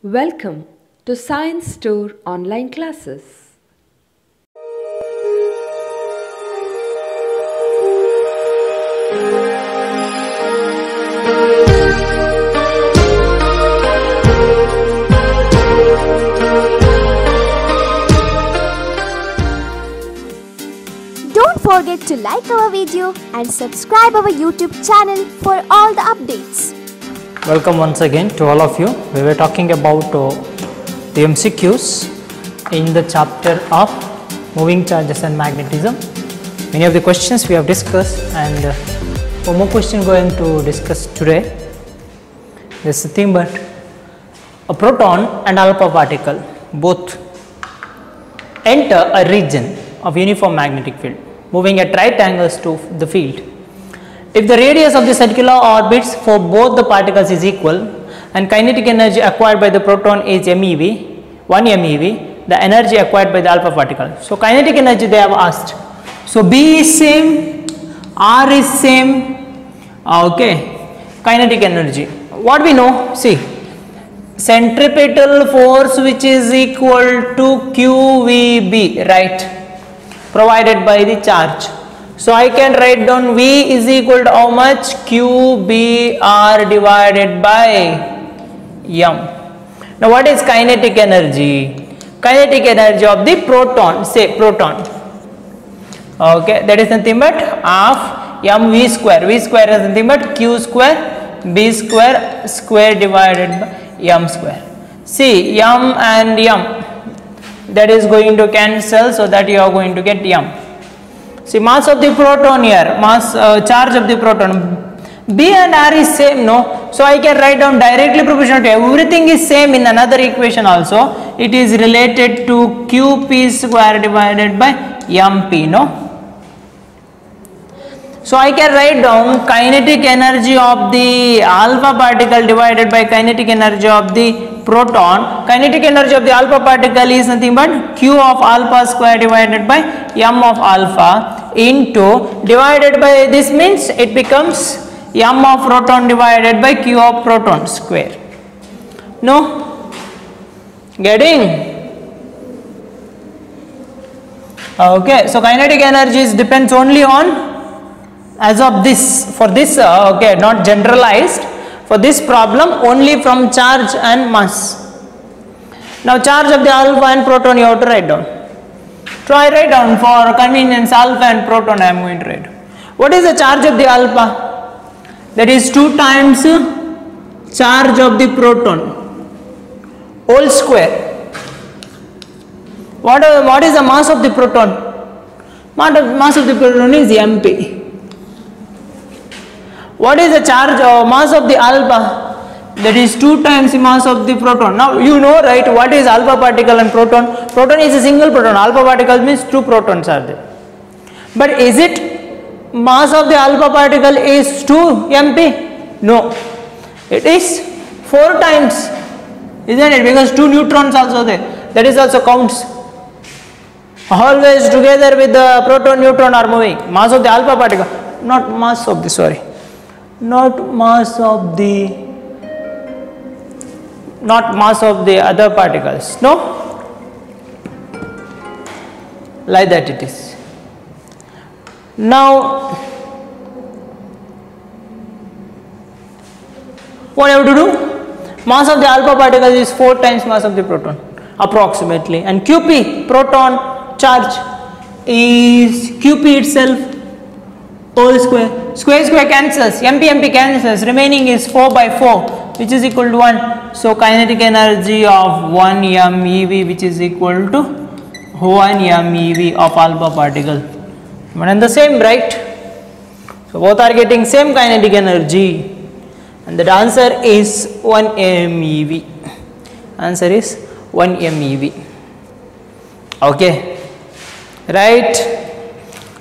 Welcome to Science Store online classes. Don't forget to like our video and subscribe our YouTube channel for all the updates. Welcome once again to all of you. We were talking about the MCQs in the chapter of moving charges and magnetism. Many of the questions we have discussed, and one more question going to discuss today. This is the thing, but a proton and alpha particle both enter a region of uniform magnetic field moving at right angles to the field. If the radius of the circular orbits for both the particles is equal and kinetic energy acquired by the proton is MeV, 1 MeV, the energy acquired by the alpha particle. So, kinetic energy they have asked. So, B is same, R is same, okay, kinetic energy. What we know, see, centripetal force which is equal to QVB, right, provided by the charge. So, I can write down V is equal to how much? QBR divided by M. Now, what is kinetic energy? Kinetic energy of the proton, say proton. Okay, that is nothing but half mv square. V square is nothing but q square b square square divided by m square. See, m and m, that is going to cancel, so that you are going to get m. See, mass of the proton here, charge of the proton, B and R is same, no? So, I can write down directly proportional to everything is same in another equation also. It is related to QP square divided by MP, no? So, I can write down kinetic energy of the alpha particle divided by kinetic energy of the proton. Kinetic energy of the alpha particle is nothing but Q of alpha square divided by M of alpha into divided by this means it becomes M of proton divided by Q of proton square. No? Getting? Okay. So, kinetic energy depends only on, as of this, for this, okay, not generalized, for this problem only from charge and mass. Now, charge of the alpha and proton you have to write down. So, I write down for convenience alpha and proton I am going to write. What is the charge of the alpha? That is 2 times charge of the proton whole square. What is the mass of the proton? Mass of the proton is MP. What is the charge or mass of the alpha? That is 2 times the mass of the proton. Now, you know, right, what is alpha particle and proton? Proton is a single proton, alpha particle means 2 protons are there. But is it mass of the alpha particle is 2 MP? No, it is 4 times, isn't it? Because 2 neutrons also there, that is also counts. Always together with the proton neutron are moving. Mass of the alpha particle, not mass of the, sorry, not mass of the other particles, no, like that it is. Now, what I have to do? Mass of the alpha particle is 4 times mass of the proton approximately, and QP proton charge is QP itself whole square. Square cancels, MP cancels, remaining is 4 by 4 which is equal to 1. So, kinetic energy of 1 MeV which is equal to 1 MeV of alpha particle. But and the same, right? So, both are getting same kinetic energy, and the answer is 1 MeV. Answer is 1 MeV. Okay, right?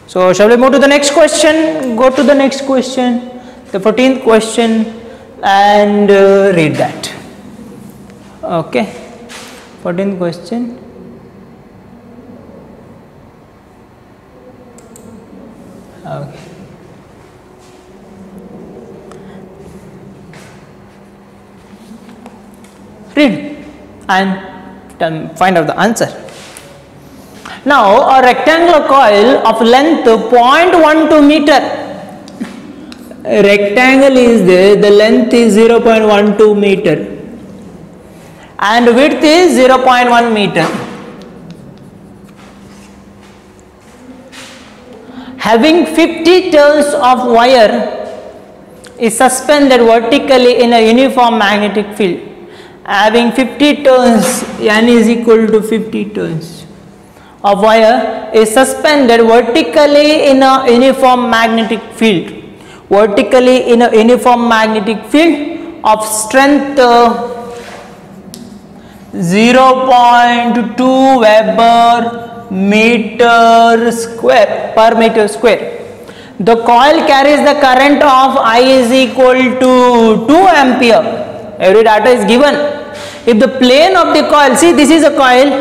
So, shall we move to the next question? Go to the next question, the 14th question, and read that. Okay, 14th question. Okay. Read. and find out the answer. Now a rectangular coil of length 0.12 meter. A rectangle is there, the length is 0.12 meter and width is 0.1 meter. Having 50 turns of wire is suspended vertically in a uniform magnetic field. Having 50 turns, N is equal to 50 turns of wire is suspended vertically in a uniform magnetic field. Vertically in a uniform magnetic field of strength 0.2 Weber meter square per meter square. The coil carries the current of I is equal to 2 ampere. Every data is given. If the plane of the coil, see this is a coil,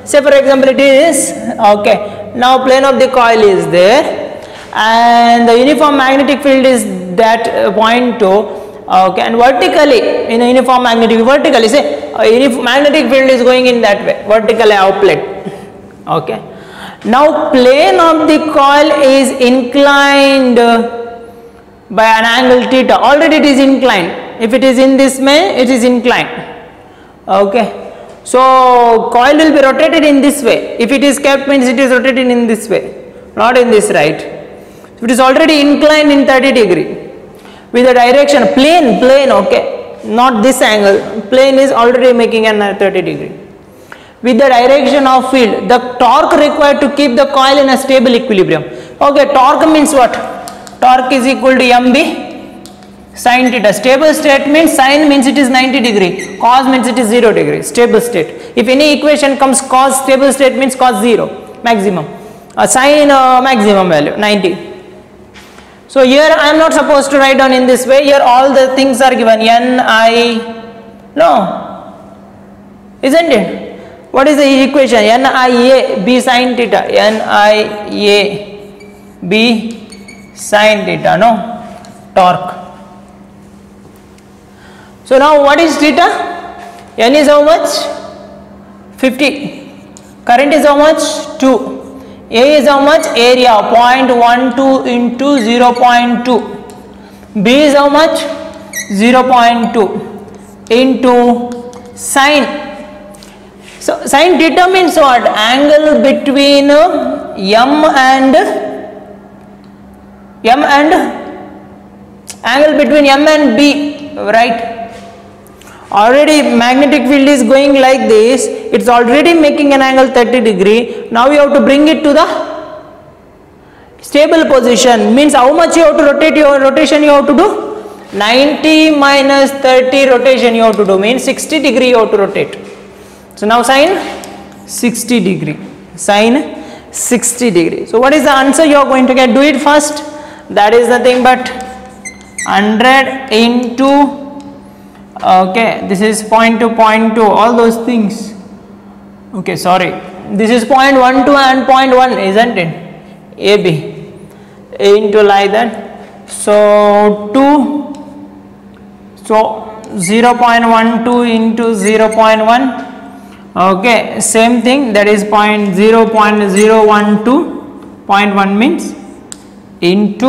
say for example it is, okay, now plane of the coil is there and the uniform magnetic field is that 0.2, okay, and vertically in a uniform magnetic, vertically say magnetic field is going in that way, vertically outlet. Okay, now plane of the coil is inclined by an angle theta. Already it is inclined. If it is in this way, it is inclined. Okay, so coil will be rotated in this way. If it is kept, means it is rotated in this way, not in this right. So it is already inclined in 30 degree with the direction plane. Okay, not this angle. Plane is already making an 30 degree. With the direction of field, the torque required to keep the coil in a stable equilibrium. Okay, torque means what? Torque is equal to mb sin theta. Stable state means sin means it is 90 degree, cos means it is 0 degree, stable state. If any equation comes cos, stable state means cos 0, maximum. Sin maximum value 90. So here I am not supposed to write down in this way. Here all the things are given. No, isn't it? What is the equation? NIA B sin theta. NIA B sin theta. No, torque. So now what is theta? N is how much? 50. Current is how much? 2. A is how much? Area 0.12 into 0.2. B is how much? 0.2 into sine. So sine theta means what? Angle between angle between M and B, right? Already magnetic field is going like this. It's already making an angle 30 degree. Now you have to bring it to the stable position. Means how much you have to rotate your rotation you have to do? 90 minus 30 rotation you have to do. Means 60 degree you have to rotate. So now sine 60 degree. Sine 60 degree. So what is the answer you are going to get? Do it first. That is nothing but 100 into, okay, this is 0.2, all those things. Okay, sorry. This is 0.12 and 0.1, isn't it? AB into like that. So 2. So 0.12 into 0.1. Okay, same thing, that is 0.12, 0.1 means into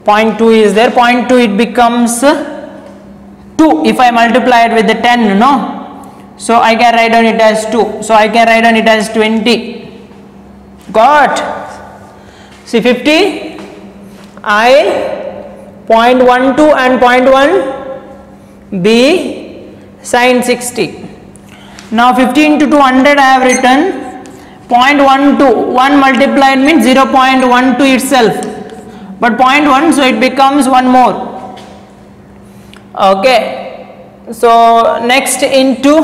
0.2 is there, 0.2 it becomes 2 if I multiply it with the 10, no? So I can write down it as 2, so I can write down it as 20. Got? See 50, I 0.12 and 0.1, B sin 60. Now 50 into 200 I have written 0.12, 1 multiplied means 0.12 itself, but 0.1, so it becomes 1 more. Okay, so next into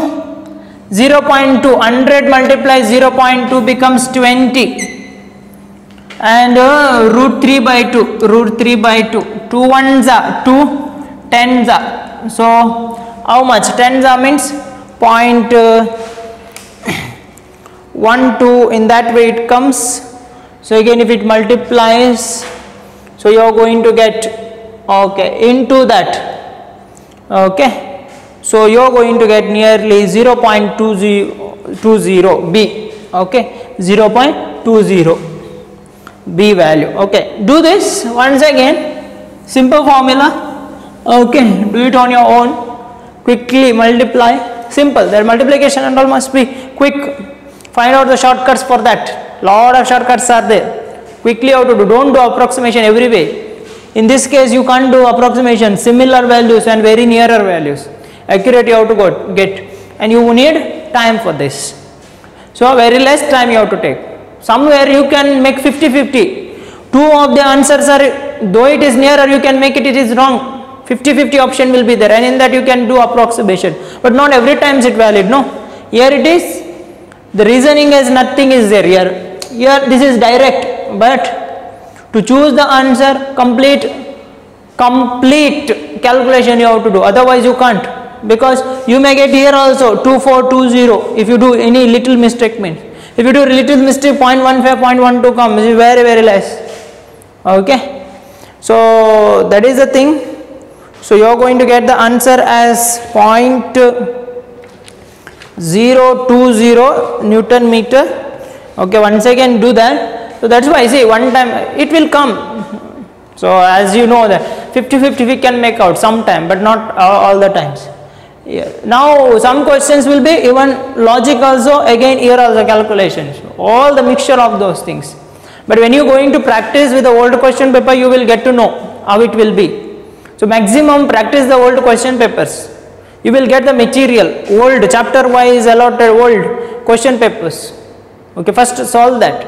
0.2, 100 multiplies 0.2 becomes 20 and root 3 by 2, root 3 by 2, 2 ones are 2, 10s are, so how much? 10s means 0.12, in that way it comes. So again if it multiplies, so you are going to get, okay, into that, okay, So you are going to get nearly 0.20 B. Okay, 0.20 B value. Okay, do this once again. Simple formula. Okay, do it on your own. Quickly multiply. Simple. Their multiplication and all must be quick. Find out the shortcuts for that. Lot of shortcuts are there. Quickly how to do. Don't do approximation every way. In this case, you can't do approximation. Similar values and very nearer values. Accurate you have to get, and you need time for this. So very less time you have to take. Somewhere you can make 50-50. Two of the answers are, though it is nearer, you can make it is wrong. 50-50 option will be there, and in that you can do approximation, but not every time is it valid. No, here it is, the reasoning is nothing is there. Here this is direct, but to choose the answer, complete calculation you have to do, otherwise you can't, because you may get here also 2420 if you do any little mistake. Means if you do little mistake, 0.15 0.12 comes, is very less. Okay, so that is the thing. So you are going to get the answer as 0.020 Newton meter. Okay, once again do that. So that's why I say one time it will come. So as you know that 50-50 we can make out sometime, but not all the times. Yeah. Now some questions will be even logic also, again here also calculations, all the mixture of those things. But when you are going to practice with the old question paper, you will get to know how it will be. So maximum practice the old question papers. You will get the material, old chapter wise allotted old question papers. Okay, first solve that.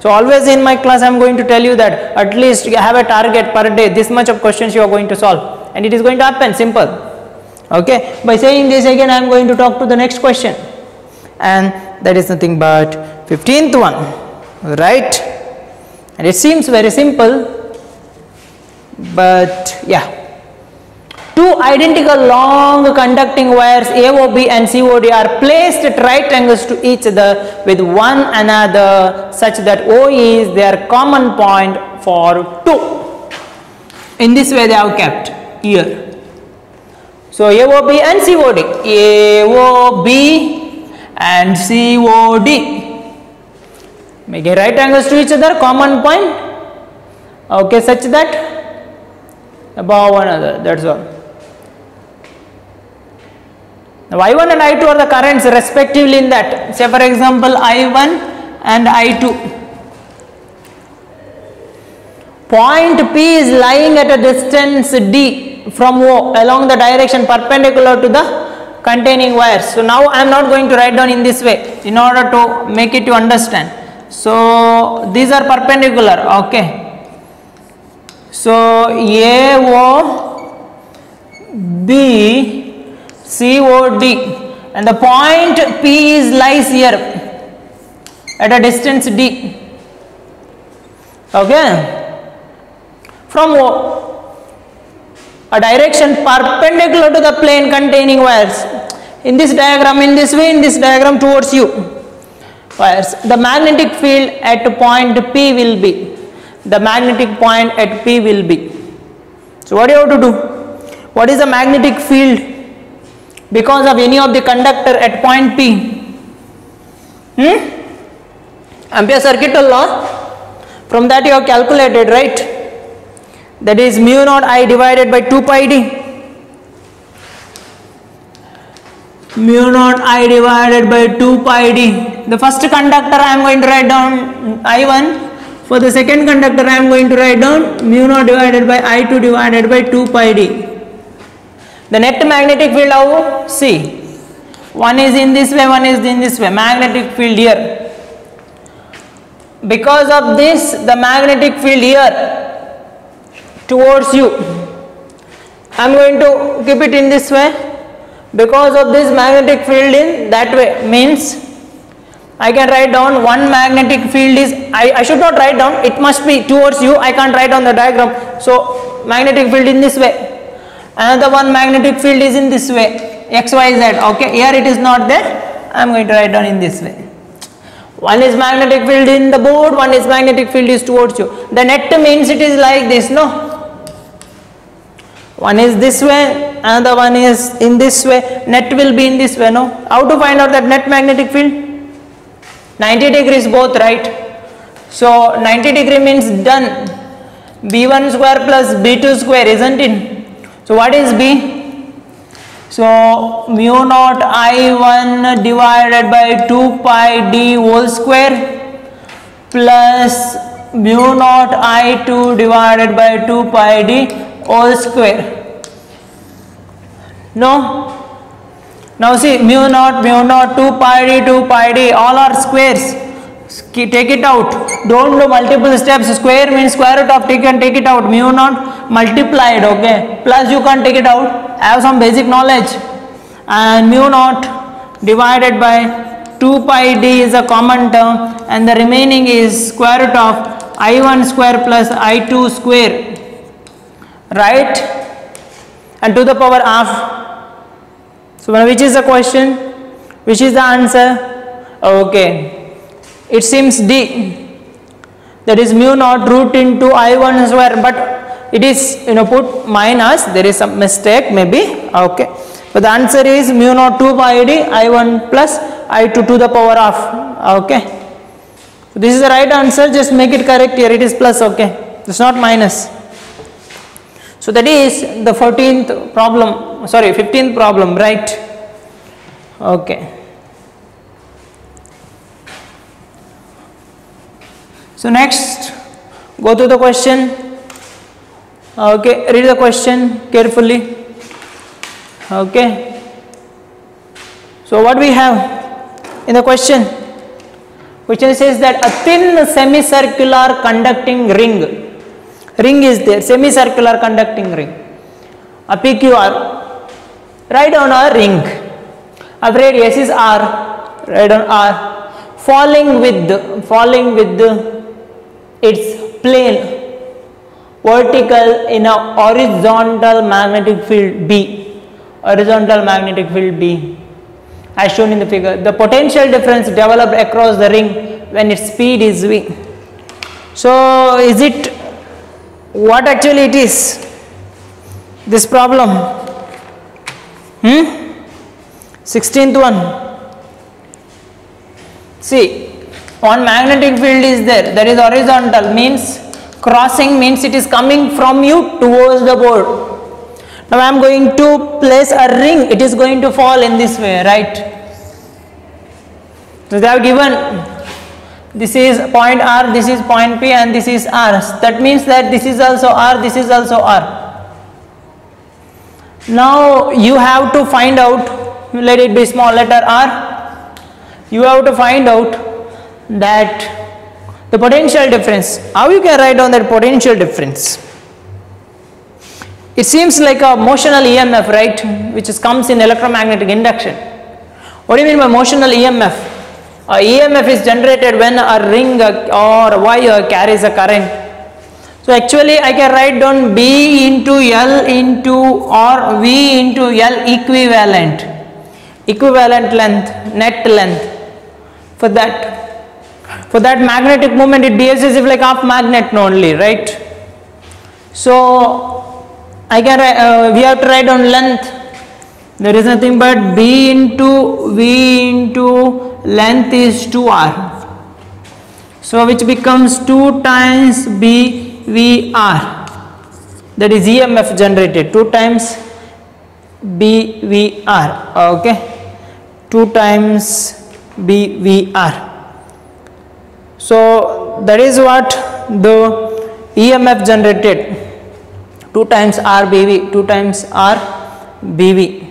So always in my class I am going to tell you that at least you have a target per day, this much of questions you are going to solve, and it is going to happen, simple. Okay, by saying this again I am going to talk to the next question, and that is nothing but 15th one, right? And it seems very simple, but yeah. Two identical long conducting wires AOB and COD are placed at right angles to each other with one another such that O is their common point for two. In this way they have kept here. So AOB and COD, AOB and COD, making right angles to each other, common point, okay, such that above one another, that's all. Now I1 and I2 are the currents respectively in that. Say for example I1 and I2. Point P is lying at a distance D from O along the direction perpendicular to the containing wires. So now I am not going to write down in this way in order to make it to understand. So these are perpendicular, okay. So AOB COD, and the point P is lies here at a distance D, okay, from O, a direction perpendicular to the plane containing wires. In this diagram, in this way, in this diagram towards you, wires. The magnetic field at point P will be, the magnetic point at P will be. So what do you have to do? What is the magnetic field because of any of the conductor at point P? Ampere circuit law, from that you have calculated, right? That is mu naught I divided by 2 pi d. Mu naught I divided by 2 pi d. The first conductor I am going to write down I1. For the second conductor I am going to write down mu naught divided by I2 divided by 2 pi d. The net magnetic field, how? See, one is in this way, one is in this way, magnetic field here. Because of this, the magnetic field here towards you, I am going to keep it in this way. Because of this magnetic field in that way, means I can write down one magnetic field is, I should not write down, it must be towards you, I can't write on the diagram. So magnetic field in this way. Another one magnetic field is in this way, XYZ, okay, here it is not there, I am going to write down in this way. One is magnetic field in the board, one is magnetic field is towards you. The net means it is like this, no? One is this way, another one is in this way. Net will be in this way, no? How to find out that net magnetic field? 90 degrees both, right? So 90 degree means done. B1 square plus B2 square, isn't it? So what is B? So mu naught I1 divided by 2 pi d whole square plus mu naught I2 divided by 2 pi d whole square. No? Now see, mu naught, 2 pi d, all are squares. Take it out. Don't do multiple steps. Square means square root of, take it out. Mu naught multiplied, okay. Plus you can't take it out. Have some basic knowledge. And mu naught divided by 2 pi d is a common term, and the remaining is square root of I1 square plus I2 square, right? And to the power half. So which is the question? Which is the answer? Okay. It seems D. That is mu naught root into I1 square, but it is, put minus. There is some mistake maybe. Okay. But the answer is mu naught 2 pi d I1 plus I2 to the power of. Okay. So this is the right answer. Just make it correct here. It is plus. Okay. It's not minus. So that is the 15th problem, right? Okay. So next, go to the question. Okay, read the question carefully. Okay. So what we have in the question? Question says that a thin semicircular conducting ring is there, semicircular conducting ring, a PQR. Write down a ring. Of radius is R. Write down R. Falling with its plane vertical in a horizontal magnetic field B. Horizontal magnetic field B, as shown in the figure. The potential difference developed across the ring when its speed is V. So is it what actually it is? This problem. 16th one. See, one magnetic field is there, that is horizontal, means crossing, means it is coming from you towards the board. Now I am going to place a ring, it is going to fall in this way, right? So they have given, this is point R, this is point P, and this is R. That means that this is also R, this is also R. Now you have to find out, let it be small letter R, you have to find out that the potential difference. How you can write down that potential difference? It seems like a motional EMF, right, which comes in electromagnetic induction. What do you mean by motional EMF? EMF is generated when a ring or a wire carries a current. So actually I can write down B into L into or V into L equivalent length, net length. For that magnetic moment, it behaves as if like half magnet only, right? So I can we have to write down length. There is nothing but B into V into length is 2R. So which becomes 2 times BVR. That is EMF generated. 2 times BVR. Okay. 2 times BVR. So that is what the EMF generated. 2 times RBV, 2 times RBV,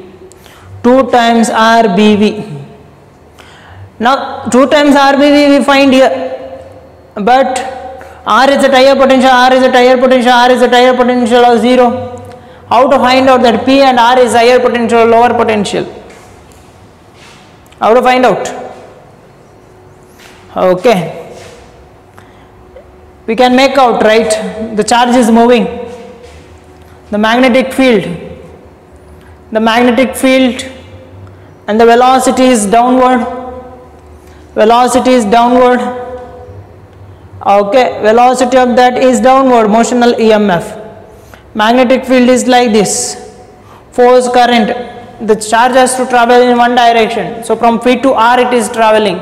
2 times RBV. Now 2 times RBV we find here, but R is a tire potential, R is a tire potential, R is a tire potential of 0. How to find out that P and R is higher potential or lower potential? How to find out? Okay. We can make out, right? The charge is moving. The magnetic field and the velocity is downward. Okay, velocity of that is downward, motional EMF. Magnetic field is like this. Force, current, the charge has to travel in one direction. So from P to R it is traveling.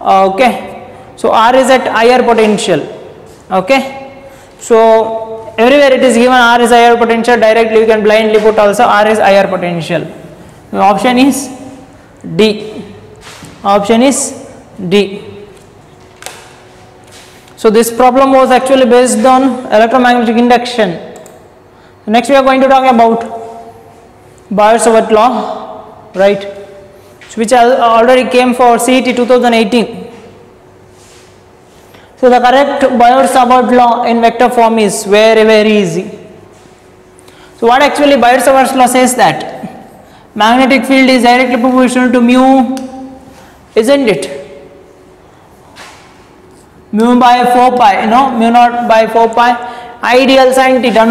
Okay. So R is at higher potential. Okay. So everywhere it is given R is higher potential, directly you can blindly put also R is higher potential. The option is D. Option is D. So this problem was actually based on electromagnetic induction. Next we are going to talk about Biot-Savart law, right, which already came for CET 2018. So the correct Biot-Savart law in vector form is very easy. So what actually Biot-Savart law says that magnetic field is directly proportional to mu, isn't it? Mu by 4 pi, mu naught by 4 pi, ideal sin theta,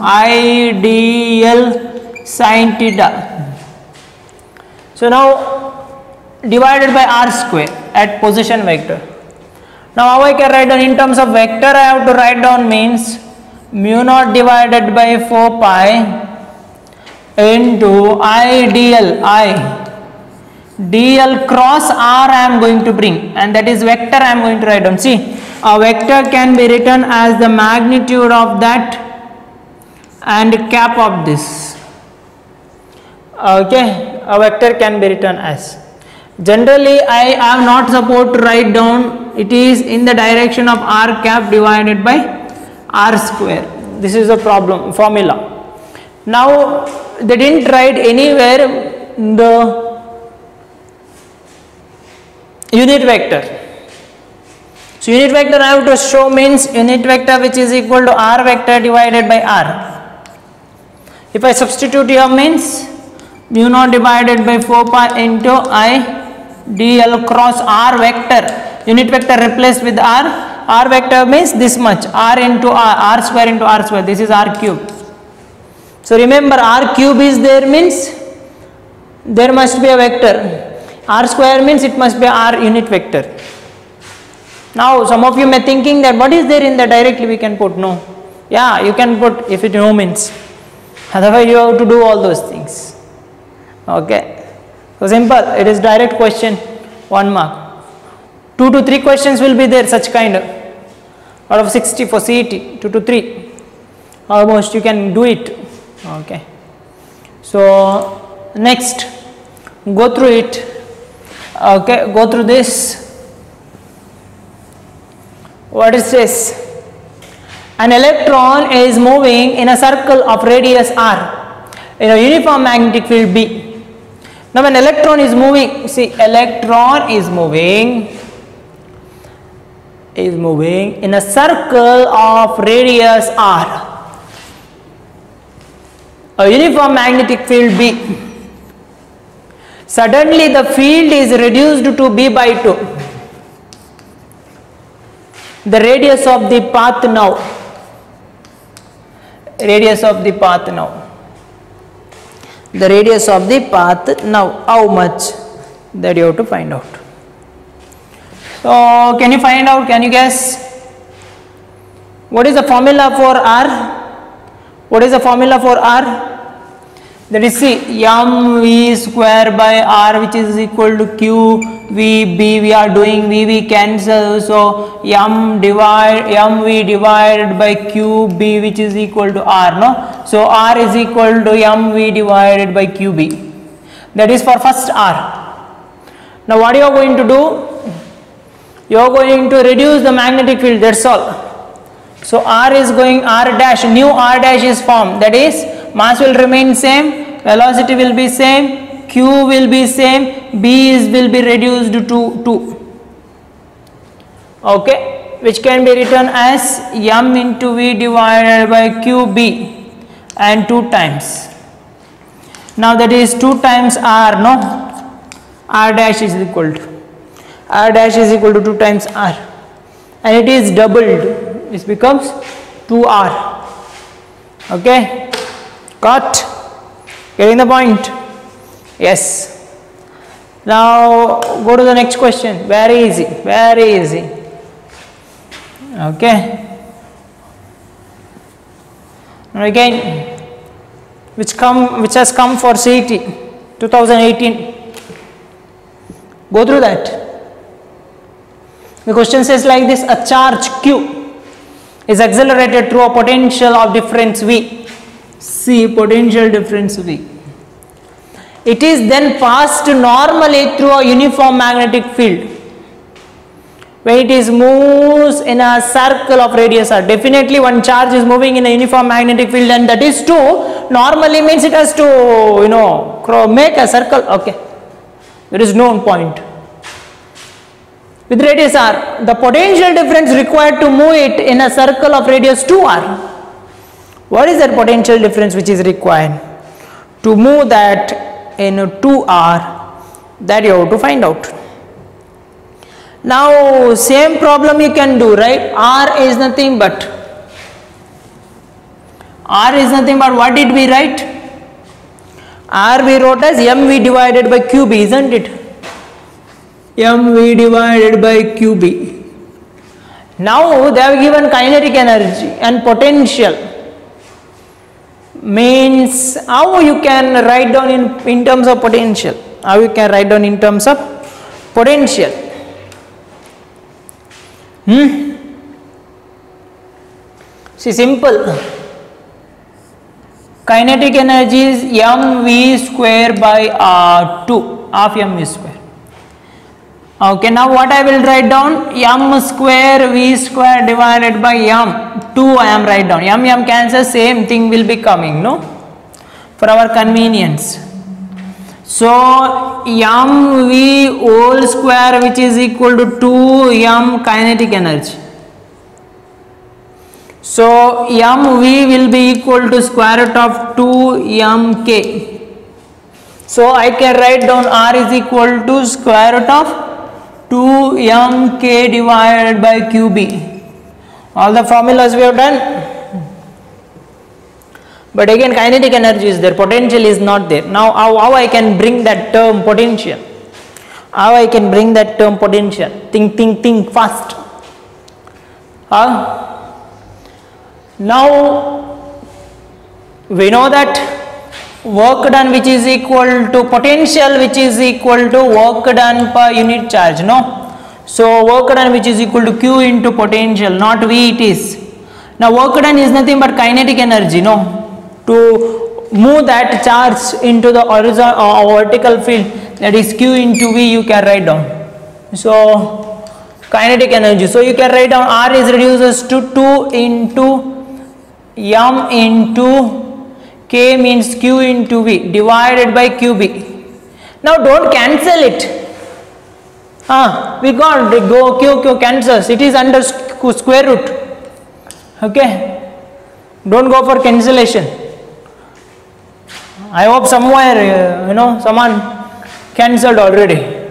ideal sin theta. So now divided by r square at position vector. Now how I can write down in terms of vector? I have to write down means mu naught divided by 4 pi into ideal dl cross r I am going to bring, and that is vector I am going to write down. See, a vector can be written as the magnitude of that and cap of this. Okay, a vector can be written as. Generally I am not supposed to write down it is in the direction of r cap divided by r square. This is a problem formula. Now they didn't write anywhere the unit vector. So unit vector I have to show means unit vector which is equal to r vector divided by r. If I substitute here means mu naught divided by 4 pi into I dl cross r vector. Unit vector replaced with r vector means this much, r into r square into r square, this is r cube. So remember r cube is there means there must be a vector. R square means it must be r unit vector. Now some of you may thinking that what is there in the directly we can put. No, yeah, you can put if it no means, otherwise you have to do all those things. Okay, so simple, it is direct question, 1 mark. 2 to 3 questions will be there such kind of, out of 60 for CET, 2 to 3 almost you can do it. Okay, so next go through it. Okay, go through this. What it says, an electron is moving in a circle of radius r in a uniform magnetic field B. Now when electron is moving, see, electron is moving in a circle of radius r, a uniform magnetic field B. Suddenly the field is reduced to B by 2. The radius of the path now, the radius of the path now, how much, that you have to find out. So can you find out, can you guess what is the formula for r? What is the formula for r? That is, see, mv square by r which is equal to qvb. We are doing vv cancel, so mv divided by qb which is equal to r, no? So r is equal to mv divided by qb. That is for first r. Now what you are going to do? You are going to reduce the magnetic field, that's all. So r is going, r dash, new r dash is formed, that is mass will remain same, velocity will be same, q will be same, b will be reduced to 2. Okay, which can be written as m into v divided by qb and 2 times. Now that is 2 times r, no? R dash is equal to 2 times r, and it is doubled, it becomes 2r. Okay, got? Getting the point? Yes. Now go to the next question. Very easy, very easy. Okay. again, which has come for CET 2018. Go through that. The question says like this: a charge Q is accelerated through a potential of difference V. See, potential difference V. It is then passed normally through a uniform magnetic field. When it is moves in a circle of radius r, definitely one charge is moving in a uniform magnetic field, and that is true. Normally means it has to, make a circle. Okay, there is no point. With radius r, the potential difference required to move it in a circle of radius 2r. What is that potential difference which is required to move that in 2r? That you have to find out. Now same problem you can do, right? R is nothing but what did we write? R we wrote as mv divided by qb, isn't it? mv divided by qb. Now they have given kinetic energy and potential. Means how you can write down in terms of potential? How you can write down in terms of potential? See, simple. Kinetic energy is mv square by r2, half mv square. Okay, now what I will write down? M square v square divided by m2 I am write down. M cancel, same thing will be coming, no? For our convenience. So mv whole square, which is equal to 2m kinetic energy. So mv will be equal to square root of 2mk. So I can write down r is equal to square root of 2mk divided by qb. All the formulas we have done. But again, kinetic energy is there, potential is not there. Now how I can bring that term potential? How I can bring that term potential? Think fast. Now we know that work done which is equal to potential which is equal to work done per unit charge, no? So work done which is equal to Q into potential, not V it is. Now work done is nothing but kinetic energy, no? To move that charge into the horizontal or vertical field, that is Q into V, you can write down. So kinetic energy, so you can write down R is reduces to 2 into m into k, means Q into V divided by QB. Now don't cancel it. We got go Q cancels, it is under square root. Okay, don't go for cancellation. I hope somewhere someone cancelled already.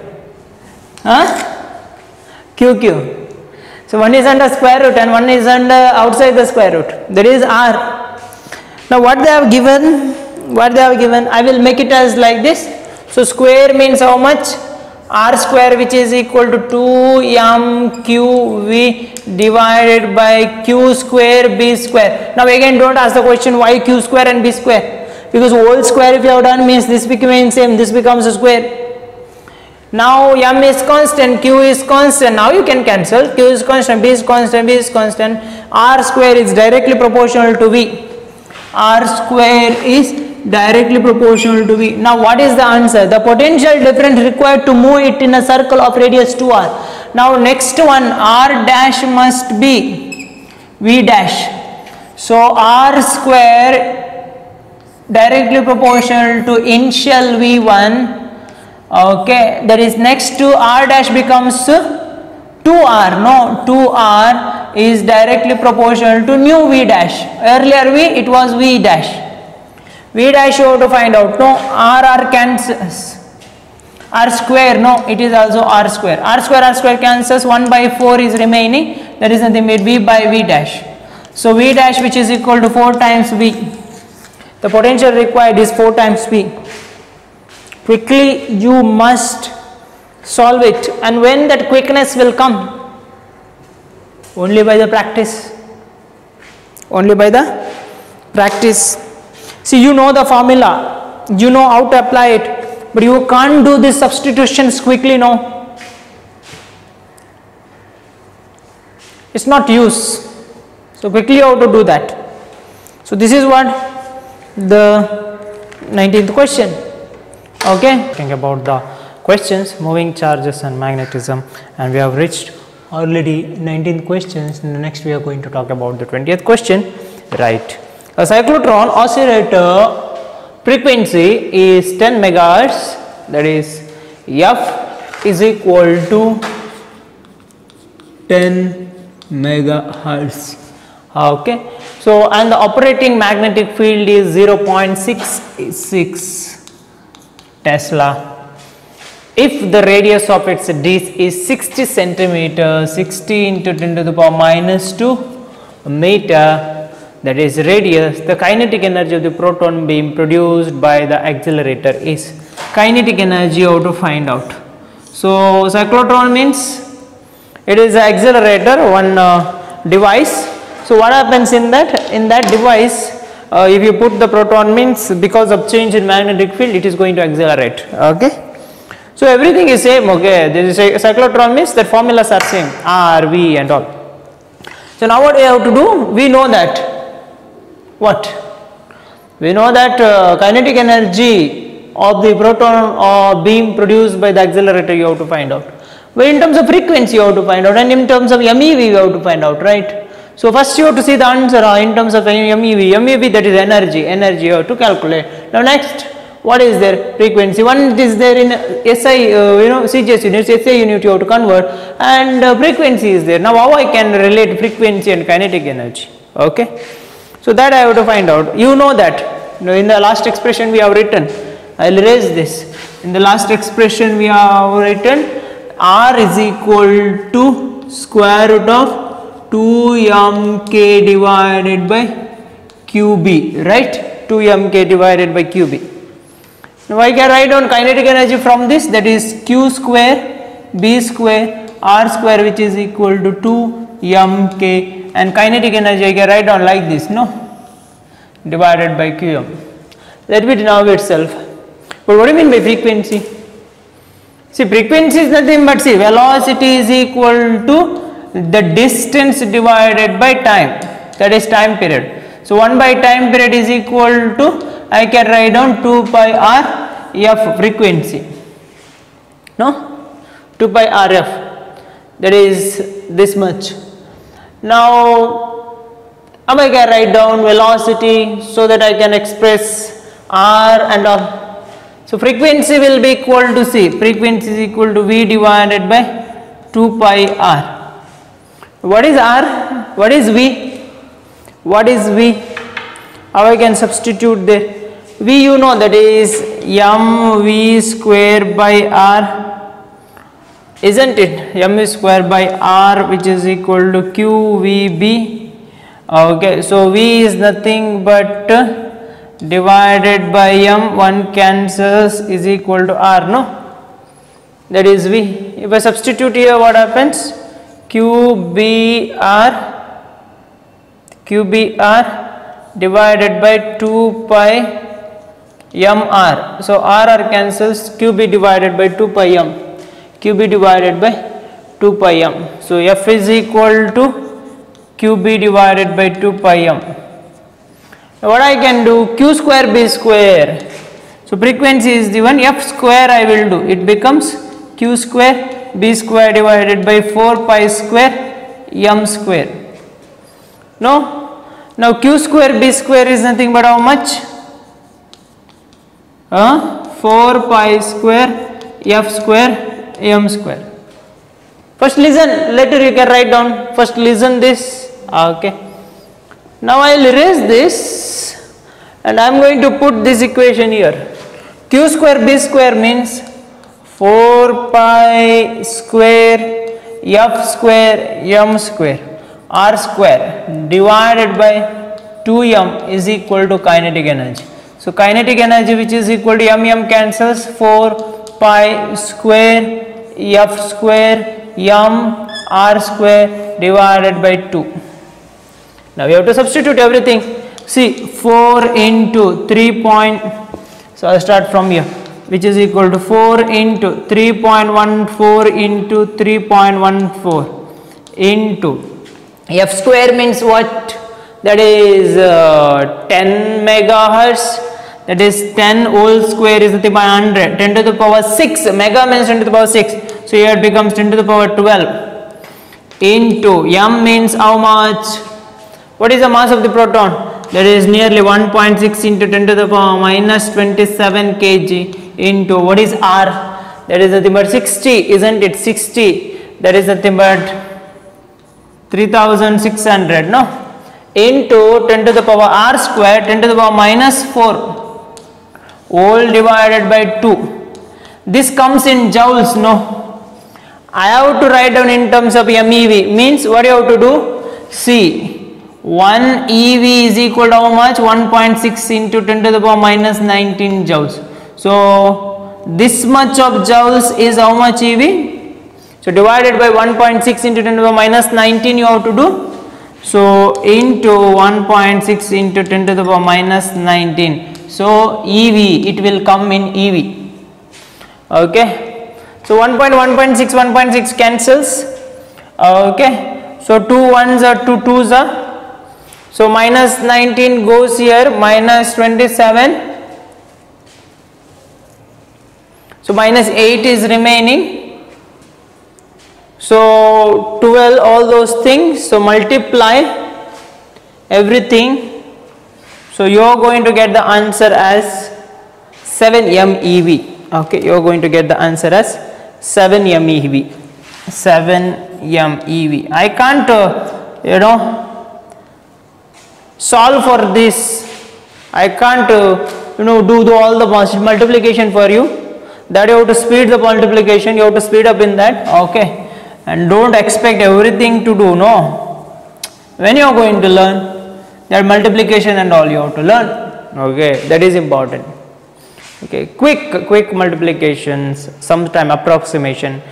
QQ. So one is under square root and one is under outside the square root. There is R. Now what they have given? I will make it as like this. So square means how much? R square, which is equal to 2mqv divided by q square b square. Now again, don't ask the question why q square and b square. Because whole square if you have done means this becomes same, this becomes a square. Now m is constant, q is constant. Now you can cancel. Q is constant, b is constant, b is constant. R square is directly proportional to v. R square is directly proportional to v. Now what is the answer? The potential difference required to move it in a circle of radius 2r. Now next one, r dash must be v dash. So r square directly proportional to initial v1. Okay, that is next to r dash becomes 2r. No, 2r is directly proportional to new v dash. Earlier v, it was v dash. V dash you have to find out. No, r cancels. R square, no, it is also r square. R square cancels. 1 by 4 is remaining. That is nothing but v by v dash. So v dash, which is equal to 4 times v. The potential required is 4 times v. Quickly you must solve it, and when that quickness will come? Only by the practice. Only by the practice. See, you know the formula, you know how to apply it, but you can't do these substitutions quickly now. It's not use. So quickly how to do that. So this is what the 19th question. Okay, talking about the questions, moving charges and magnetism, and we have reached already 19 questions. In the next we are going to talk about the 20th question. Right, a cyclotron oscillator frequency is 10 megahertz, that is f is equal to 10 megahertz. Okay, so and the operating magnetic field is 0.66 Tesla. If the radius of its disc is 60 centimeters, 60 into 10 to the power minus 2 meter, that is radius, the kinetic energy of the proton beam produced by the accelerator is kinetic energy. How to find out? So cyclotron means it is an accelerator, one device. So what happens in that device, if you put the proton, means because of change in magnetic field it is going to accelerate. Okay, so everything is same. Okay, this is a cyclotron means that formulas are same, R, V and all. So now what we have to do, we know that we know that kinetic energy of the proton or beam produced by the accelerator you have to find out. But in terms of frequency you have to find out, and in terms of MEV you have to find out, right? So first you have to see the answer in terms of MEV, that is energy you have to calculate. Now next, what is there? Frequency. One is there in SI, CGS units, SI unit you have to convert, and frequency is there. Now how I can relate frequency and kinetic energy? Okay, so that I have to find out. You know that in the last expression we have written, I will erase this. In the last expression we have written R is equal to square root of 2mk divided by qb, right? 2mk divided by qb. Now I can write down kinetic energy from this, that is q square b square r square, which is equal to 2mk, and kinetic energy I can write down like this, no, divided by qm. That will now itself. But what do you mean by frequency? See, frequency is nothing but, see, velocity is equal to the distance divided by time, that is time period. So 1 by time period is equal to, I can write down 2 pi r f frequency, no, 2 pi r f, that is this much. Now I can write down velocity so that I can express r and all. So frequency will be equal to, see, frequency is equal to v divided by 2 pi r. What is r? What is v? What is v? How I can substitute there? V you know, that is mv square by r, isn't it? mv square by r, which is equal to qvb. Okay, so v is nothing but divided by m, one cancels, is equal to r, no, that is v. If I substitute here, what happens? qbr divided by 2 pi mr. So r cancels, qb divided by 2 pi m, qb divided by 2 pi m. So f is equal to qb divided by 2 pi m. What I can do? Q square b square. So frequency is the one, f square I will do, it becomes q square b square divided by 4 pi square m square. No? Now q square b square is nothing but how much? 4 pi square f square m square. First listen, later you can write down. First listen this. Okay. Now I will erase this and I am going to put this equation here. Q square b square means 4 pi square f square m square r square divided by 2m is equal to kinetic energy. So kinetic energy, which is equal to m cancels, 4 pi square f square m r square divided by 2. Now we have to substitute everything. See, 4 into 3 point, so I'll start from here, which is equal to 4 into 3.14 into 3.14 into f square means what? That is 10 megahertz. That is 10 whole square is nothing but 100. 10 to the power 6. Mega means 10 to the power 6. So here it becomes 10 to the power 12. Into m means how much? What is the mass of the proton? That is nearly 1.6 into 10 to the power minus 27 kg into what is r? That is nothing but 60, isn't it? 60. That is nothing but 3600, no? Into 10 to the power r square, 10 to the power minus 4 whole divided by 2. This comes in joules, no? I have to write down in terms of MeV. Means what you have to do? See, 1 EV is equal to how much? 1.6 into 10 to the power minus 19 joules. So this much of joules is how much EV? So divided by 1.6 into 10 to the power minus 19 you have to do. So into 1.6 into 10 to the power minus 19. So EV, it will come in EV. Okay. So 1.6, 1.6 cancels. Okay. So 2 ones are 2 twos are. So minus 19 goes here, minus 27. So minus 8 is remaining. So 12, all those things. So multiply everything. So you are going to get the answer as 7 MeV. Okay, you are going to get the answer as 7 MeV. 7 MeV. I can't, solve for this. I can't, do all the multiplication for you. That you have to speed the multiplication. You have to speed up in that. Okay, and don't expect everything to do. No, when you are going to learn. That multiplication and all you have to learn. Okay, that is important. Okay, quick multiplications, sometime approximation.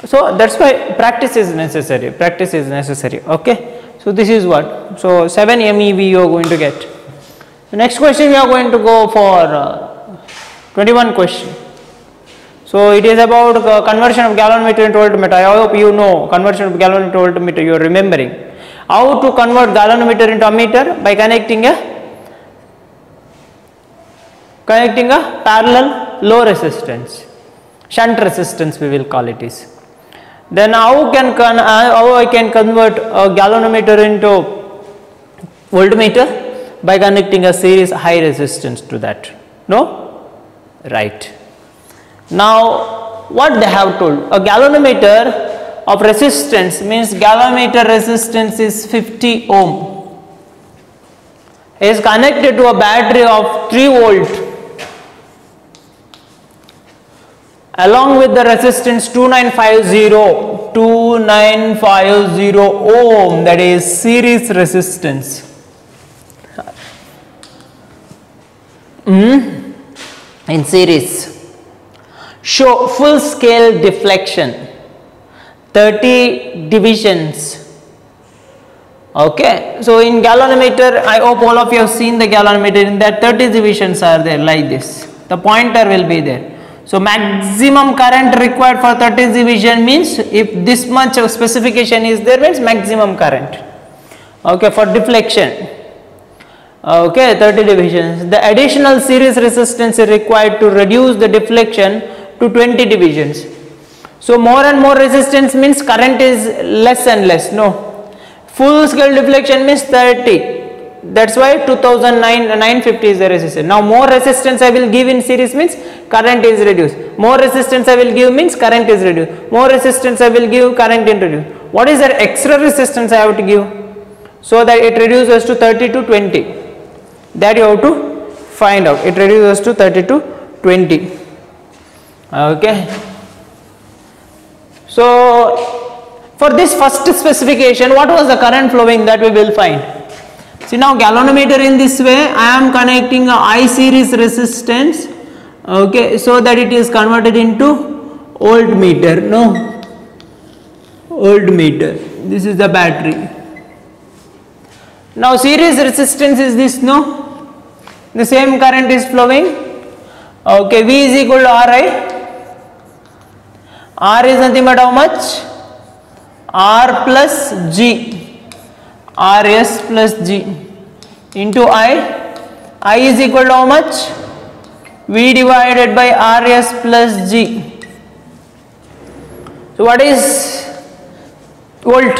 So that's why practice is necessary. Practice is necessary. Okay, so this is what. So 7 MeV you are going to get. The next question we are going to go for 21 question. So it is about conversion of galvanometer into voltmeter. I hope you know conversion of galvanometer to voltmeter. You are remembering. How to convert galvanometer into ammeter? By connecting a parallel low resistance, shunt resistance we will call it is. Then how I can convert a galvanometer into voltmeter? By connecting a series high resistance to that. No? Right. Now what they have told? A galvanometer of resistance means galvanometer resistance is 50 ohm. It is connected to a battery of 3 volt along with the resistance 2950 ohm, that is series resistance. In series. Show full scale deflection. 30 divisions. Okay, so in galvanometer, I hope all of you have seen the galvanometer. In that 30 divisions are there like this. The pointer will be there. So maximum current required for 30 division means if this much of specification is there means maximum current. Okay, for deflection. Okay, 30 divisions. The additional series resistance is required to reduce the deflection to 20 divisions. So more and more resistance means current is less and less. No, full scale deflection means 30. That's why 950 is the resistance. Now more resistance I will give in series means current is reduced. More resistance I will give means current is reduced. More resistance I will give, current is reduced. What is that extra resistance I have to give? So that it reduces to 30 to 20. That you have to find out. It reduces to 30 to 20. Okay. So for this first specification, what was the current flowing, that we will find. See now galvanometer in this way, I am connecting a I series resistance, okay, so that it is converted into voltmeter. No, voltmeter. This is the battery. Now series resistance is this, no? The same current is flowing. Okay, V is equal to R, right? R is nothing but how much? R plus G, Rs plus G into I. I is equal to how much? V divided by Rs plus G. So what is volt?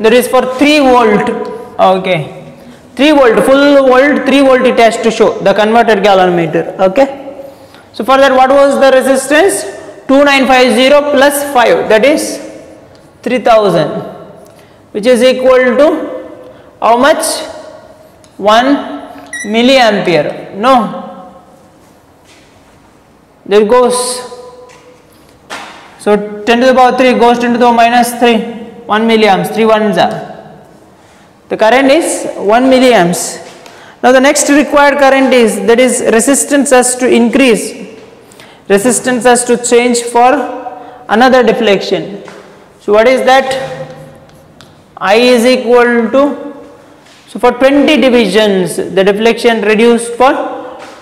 That is for 3 volt. Okay, 3 volt, full volt, 3 volt it has to show, the converted galvanometer. Okay, so for that what was the resistance? 2950 plus 5, that is 3000, which is equal to how much? 1 milliampere. No, there goes, so 10 to the power 3 goes 10 to the power minus 3, 1 milliamps, 3 ones are. The current is 1 milliamps. Now the next required current is, that is resistance has to increase. Resistance has to change for another deflection. So what is that? I is equal to, so for 20 divisions the deflection reduced, for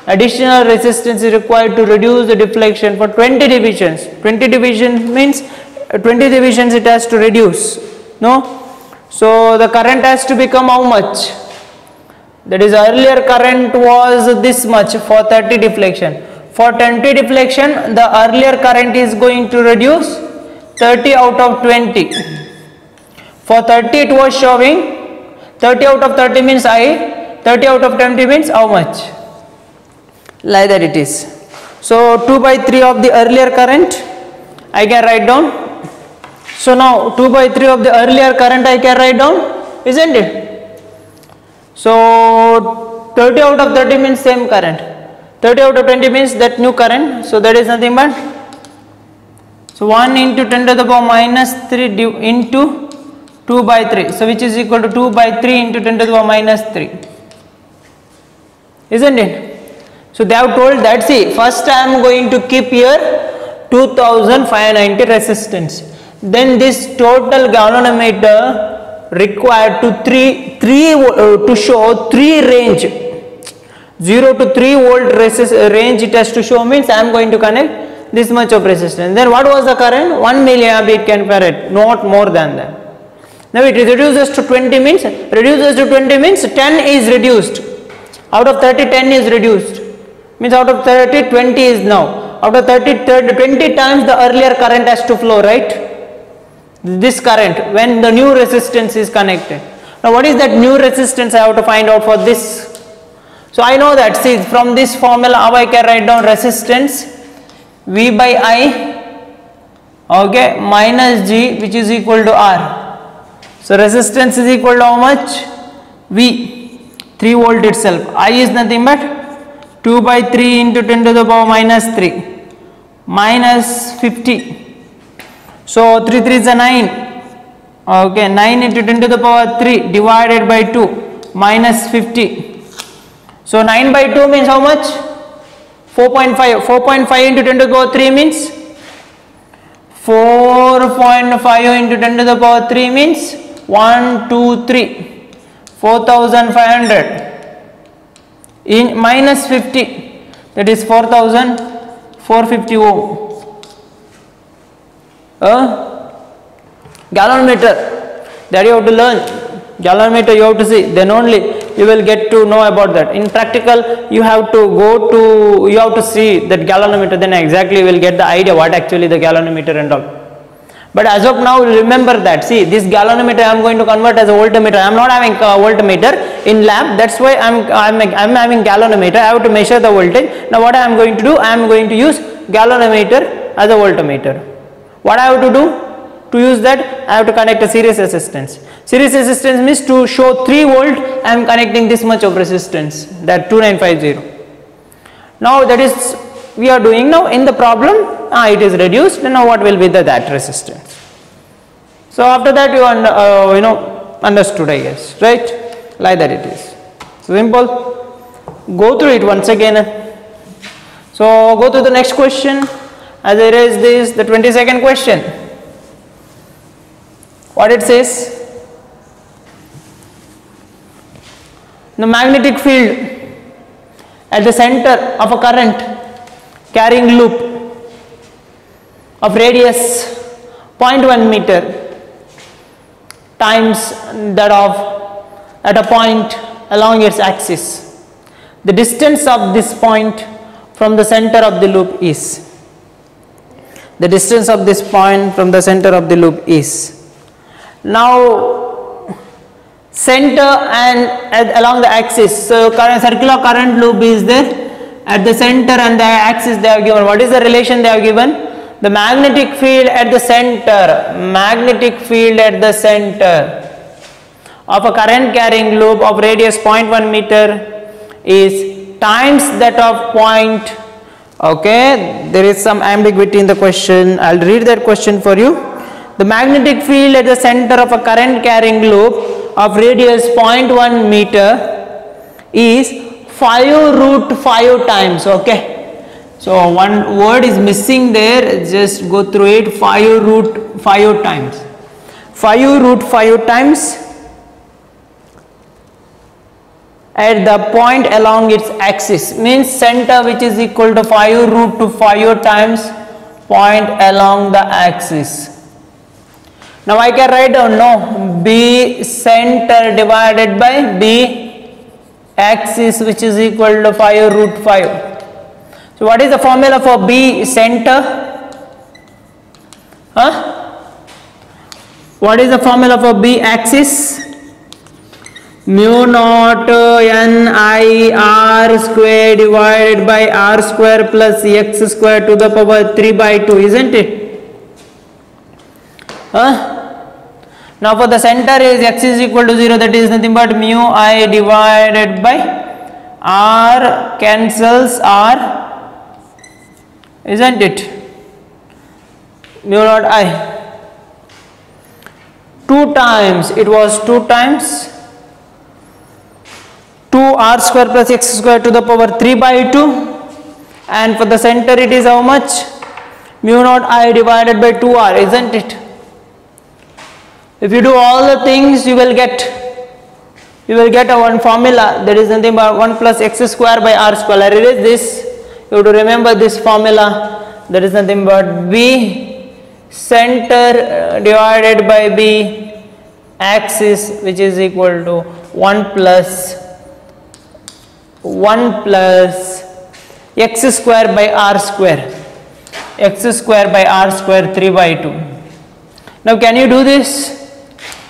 additional resistance is required to reduce the deflection for 20 divisions. 20 divisions means 20 divisions it has to reduce, no? So the current has to become how much? That is, earlier current was this much for 30 deflection. For 20 deflection, the earlier current is going to reduce 30 out of 20. For 30 it was showing 30 out of 30 means I, 30 out of 20 means how much? Like that it is. So 2 by 3 of the earlier current I can write down. So now 2 by 3 of the earlier current I can write down, isn't it? So 30 out of 30 means same current. 30 out of 20 means that new current, so that is nothing but, so 1 into 10 to the power minus 3 into 2 by 3, so which is equal to 2 by 3 into 10 to the power minus 3, isn't it? So they have told that, see, first I am going to keep here 2590 resistance, then this total galvanometer required to show 3 range, 0 to 3 volt range it has to show, means I am going to connect this much of resistance. Then what was the current? 1 milliamp it can farad, not more than that. Now it reduces to 20 means, 10 is reduced. Out of 30, 10 is reduced. Means out of 30, 20 is now. Out of 30, 20 times the earlier current has to flow, right? This current, when the new resistance is connected. Now what is that new resistance I have to find out for this? So I know that, see, from this formula how I can write down resistance, V by I, okay, minus G, which is equal to R. So resistance is equal to how much? V, 3 volt itself. I is nothing but 2 by 3 into 10 to the power minus 3, minus 50. So 3 3 is a 9, okay, 9 into 10 to the power 3 divided by 2, minus 50. So 9 by 2 means how much? 4.5. 4.5 into 10 to the power 3 means 4.5 into 10 to the power 3 means 1, 2, 3, 4500 in minus 50, that is 4450 ohm. Galvanometer, that you have to learn. Galvanometer you have to see, then only you will get to know about that. In practical you have to see that galvanometer, then exactly you will get the idea what actually the galvanometer and all. But as of now remember that, see, this galvanometer I am going to convert as a voltmeter. I am not having a voltmeter in lab, that's why I am having galvanometer. I have to measure the voltage. Now what I am going to do, I am going to use galvanometer as a voltmeter. What I have to do? To use that I have to connect a series resistance. Series resistance means to show 3 volt I am connecting this much of resistance, that 2950. Now that is we are doing now in the problem, it is reduced, and now what will be that resistance. So after that you understood, I guess, right? Like that it is. So simple. Go through it once again. So go to the next question. As I raise this, the 22nd question. What it says? the magnetic field at the center of a current carrying loop of radius 0.1 meter times that of at a point along its axis. The distance of this point from the center of the loop is. The distance of this point from the center of the loop is. Now center and along the axis, so circular current loop is there at the center and the axis they have given. What is the relation they have given? The magnetic field at the center, magnetic field at the center of a current carrying loop of radius 0.1 meter is times that of point. Okay, there is some ambiguity in the question. I'll read that question for you. The magnetic field at the center of a current carrying loop of radius 0.1 meter is 5 root 5 times. Okay, so one word is missing there, just go through it. 5 root 5 times, 5 root 5 times at the point along its axis, means center, which is equal to 5 root 5 times point along the axis. Now I can write down, no, B center divided by B axis, which is equal to 5 root 5. So what is the formula for B center? What is the formula for B axis? Mu naught n I r square divided by r square plus x square to the power 3 by 2, isn't it? Now for the center is x is equal to 0, that is nothing but mu I divided by r cancels r, isn't it? Mu naught I 2 times, it was 2 times 2 r square plus x square to the power 3 by 2, and for the center it is how much? Mu naught I divided by 2r, isn't it? If you do all the things, you will get a one formula, that is nothing but 1 plus x square by r square. I erase this, you have to remember this formula, that is nothing but B center divided by B axis, which is equal to 1 plus x square by r square, x square by r square 3 by 2. Now can you do this,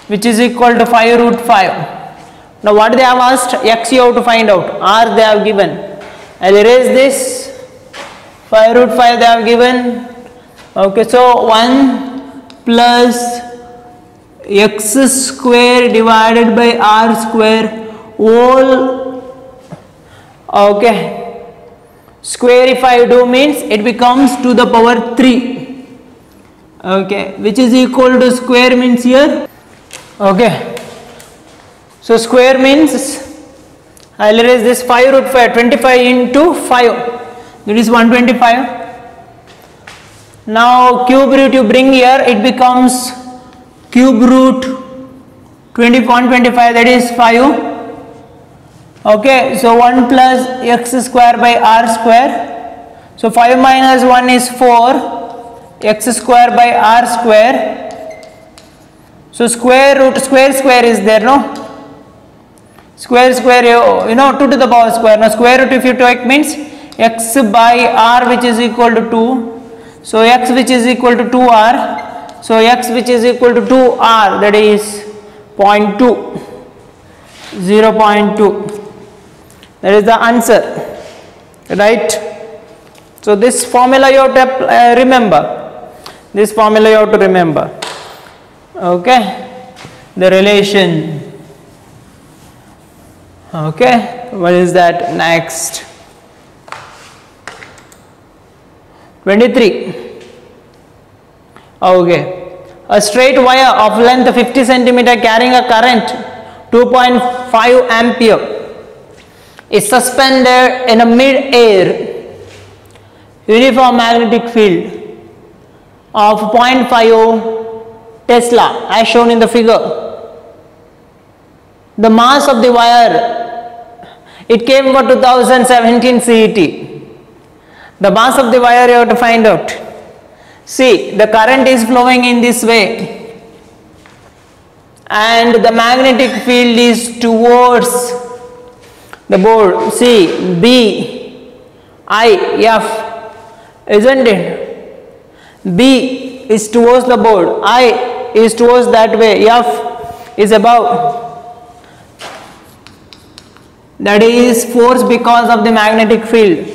which is equal to 5 root 5. Now what they have asked, x you have to find out, r they have given. I'll erase this, 5 root 5 they have given. Okay, so 1 plus x square divided by r square whole. Okay, square if I do means it becomes to the power 3. Okay, which is equal to square means here. Okay, so square means I'll erase this 5 root 5, 25 into 5, that is 125. Now cube root you bring here, it becomes cube root 125, that is 5. Okay, so 1 plus x square by r square, so 5 minus 1 is 4, x square by r square. So square root, square is there, no? Square, you know, 2 to the power square. Now square root if you take means x by r, which is equal to 2. So x which is equal to 2r. So x which is equal to 2r, that is 0.2, 0.2. That is the answer, right? So this formula you have to remember. This formula you have to remember. Okay, the relation. Okay, what is that next? 23. Okay, a straight wire of length 50 centimeter carrying a current 2.5 ampere is suspended in a mid-air uniform magnetic field of 0.5 Tesla as shown in the figure. The mass of the wire It came for 2017 CET. The mass of the wire you have to find out. See, the current is flowing in this way and the magnetic field is towards the board. See, B, I, F, isn't it? B is towards the board, I is towards that way, F is above. That is force because of the magnetic field.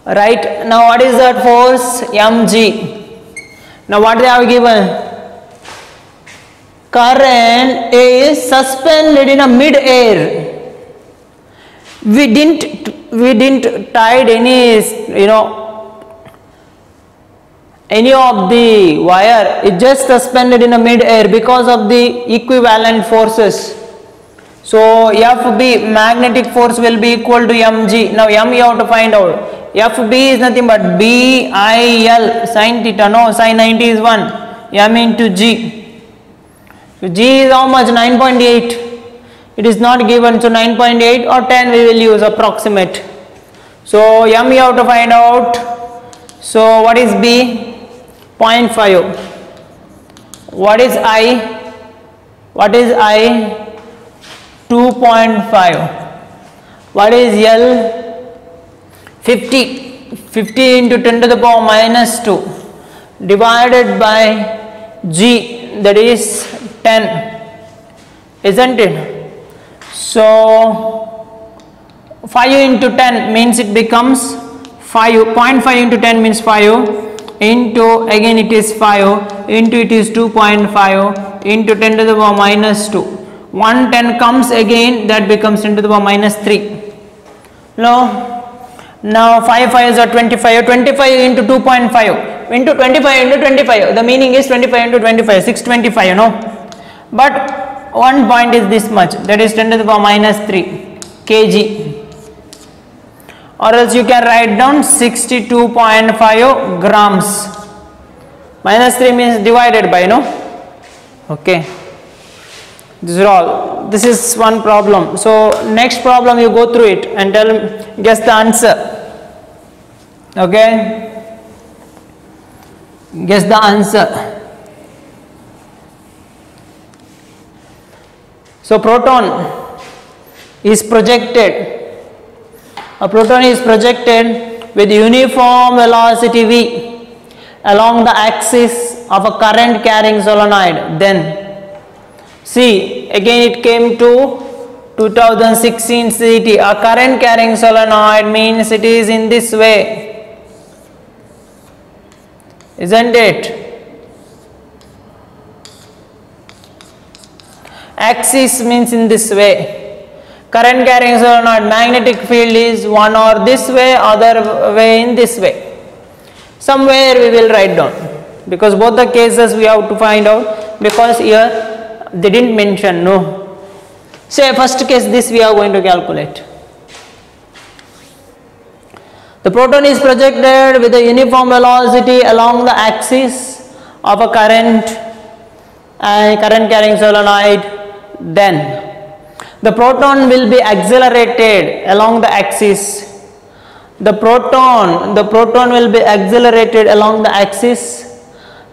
Right. Now what is that force? mg. Now what they have given? Current is suspended in a mid-air. We didn't tied any, any of the wire. It just suspended in a mid-air because of the equivalent forces. So FB, magnetic force, will be equal to mg. Now m you have to find out. FB is nothing but BIL sin theta, no, sin 90 is 1, m into g. So g is how much? 9.8. It is not given, so 9.8 or 10 we will use approximate. So m you have to find out. So what is B? 0.5. What is I? What is I? 2.5. What is L? 50. 50 into 10 to the power minus 2 divided by G, that is 10, isn't it? So 5 into 10 means it becomes 5. 0.5 into 10 means 5 into, again it is 5 into, it is 2.5 into 10 to the power minus 2. 110 comes again, that becomes 10 to the power minus 3. No. Now 5 5s are 25. 25 into 2.5 into 25 into 25. The meaning is 25 into 25, 625, But one point is this much, that is 10 to the power minus 3 kg. Or else you can write down 62.5 grams. Minus 3 means divided by, Okay. This is all. This is one problem. So next problem you go through it and guess the answer. Okay. Guess the answer. So proton is projected. A proton is projected with uniform velocity v along the axis of a current carrying solenoid. Then see, again it came to 2016 CET. A current carrying solenoid means it is in this way, isn't it? Axis means in this way. Current carrying solenoid, magnetic field is one or this way, other way in this way. Somewhere we will write down, because both the cases we have to find out, because here they didn't mention, no. Say first case, this we are going to calculate. The proton is projected with a uniform velocity along the axis of a current carrying solenoid. Then the proton will be accelerated along the axis. The proton will be accelerated along the axis.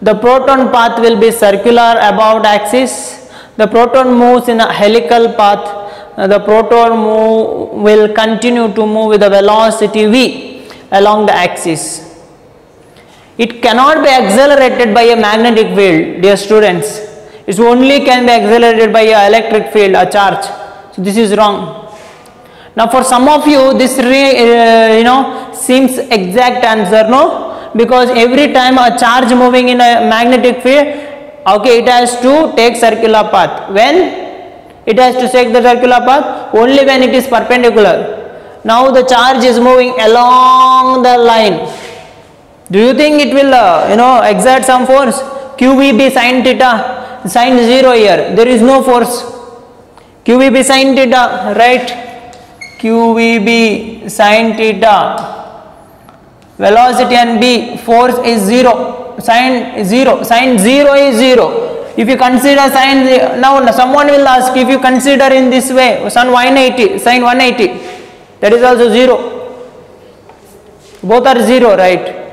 The proton path will be circular about axis. The proton moves in a helical path. The proton will continue to move with a velocity v along the axis. It cannot be accelerated by a magnetic field, dear students. It only can be accelerated by a electric field, a charge. So this is wrong. Now for some of you this seems exact answer, no? Because every time a charge moving in a magnetic field, okay, it has to take circular path. When it has to take the circular path? Only when it is perpendicular. Now the charge is moving along the line. Do you think it will exert some force? QVB sin theta, sin 0 here, there is no force. QVB sin theta, right? QVB sin theta, velocity and B, force is 0, sin 0 is 0. if you consider sine, now someone will ask, if you consider in this way, sine 180, that is also 0. Both are 0, right?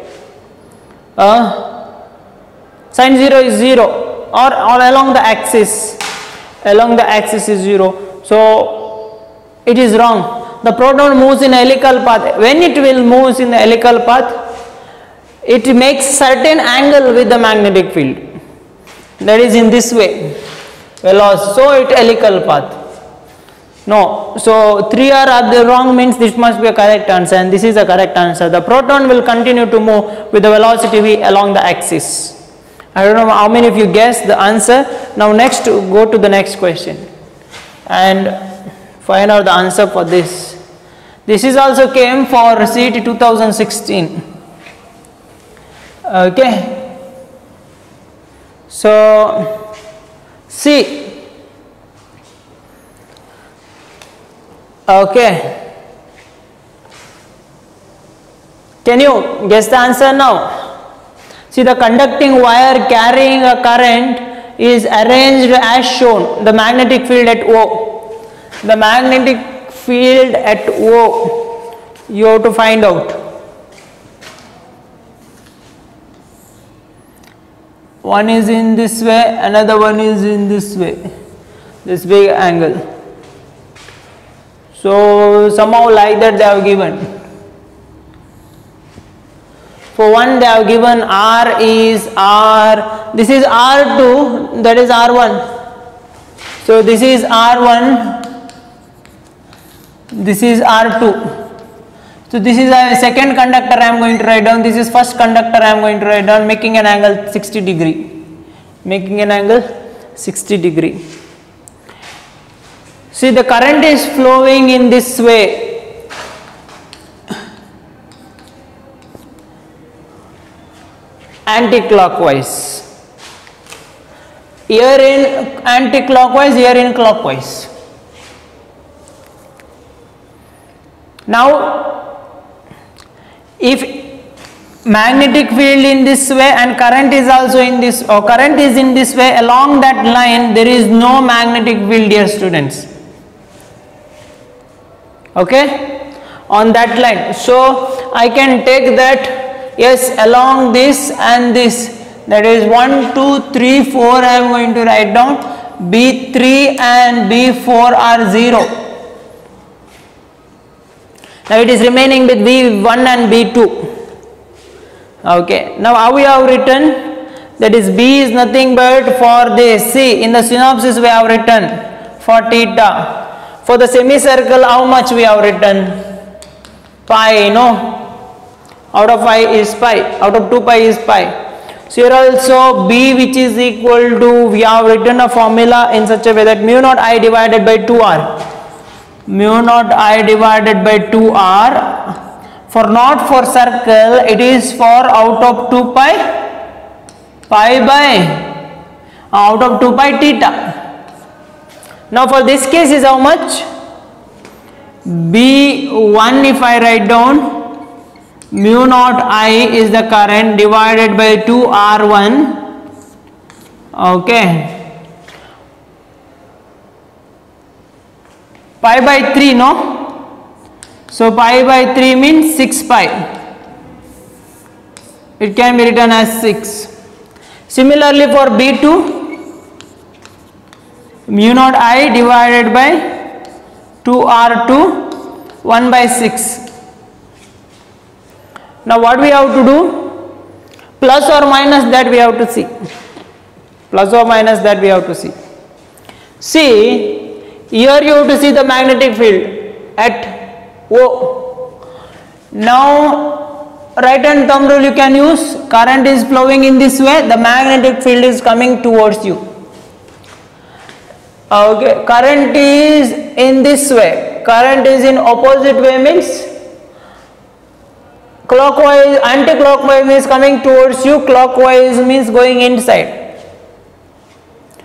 Sine 0 is 0, or along the axis. Along the axis is 0. So it is wrong. The proton moves in helical path. When it will move in the helical path, it makes certain angle with the magnetic field. That is in this way. Velocity. So it helical path. No. So 3 are the wrong means this must be a correct answer, and this is a correct answer. The proton will continue to move with the velocity v along the axis. I don't know how many of you guessed the answer. Now next, go to the next question and find out the answer for this. This is also came for CET 2016. Okay. So see. Okay. Can you guess the answer now? See, the conducting wire carrying a current is arranged as shown. The magnetic field at O. The magnetic field at O, you have to find out. One is in this way, another one is in this way, this big angle. So somehow like that they have given. For one they have given R is R, this is R2, that is R1. So this is R1, this is R2. So this is a second conductor I am going to write down, this is first conductor I am going to write down, making an angle 60 degree. Making an angle 60 degree. See, the current is flowing in this way. Anti-clockwise. Here in anti-clockwise, here in clockwise. Now, if magnetic field in this way and current is also in this, or current is in this way, along that line there is no magnetic field, dear students. Okay, on that line. So I can take that, yes, along this and this, that is 1, 2, 3, 4 I am going to write down. B3 and B4 are 0. Now it is remaining with B1 and B2. Okay, now how we have written, that is B is nothing but for this. See, in the synopsis we have written for theta. For the semicircle, how much we have written? Pi, no? Out of pi is pi, out of 2 pi is pi. So here also B, which is equal to, we have written a formula in such a way that mu naught I divided by 2r. Mu naught I divided by 2r. For not for circle, it is for out of 2 pi, pi by, out of 2 pi theta. Now for this case is how much? B1 if I write down, mu naught I is the current divided by 2R1. Okay. Pi by 3, no? So pi by 3 means 6 pi. It can be written as 6. Similarly for B2, mu naught I divided by 2R2, 1 by 6. Now what we have to do? Plus or minus that we have to see. Plus or minus that we have to see. See, here you have to see the magnetic field at O. Now right hand thumb rule you can use. Current is flowing in this way, the magnetic field is coming towards you. Okay, current is in this way, current is in opposite way means clockwise, anti-clockwise is coming towards you, clockwise means going inside.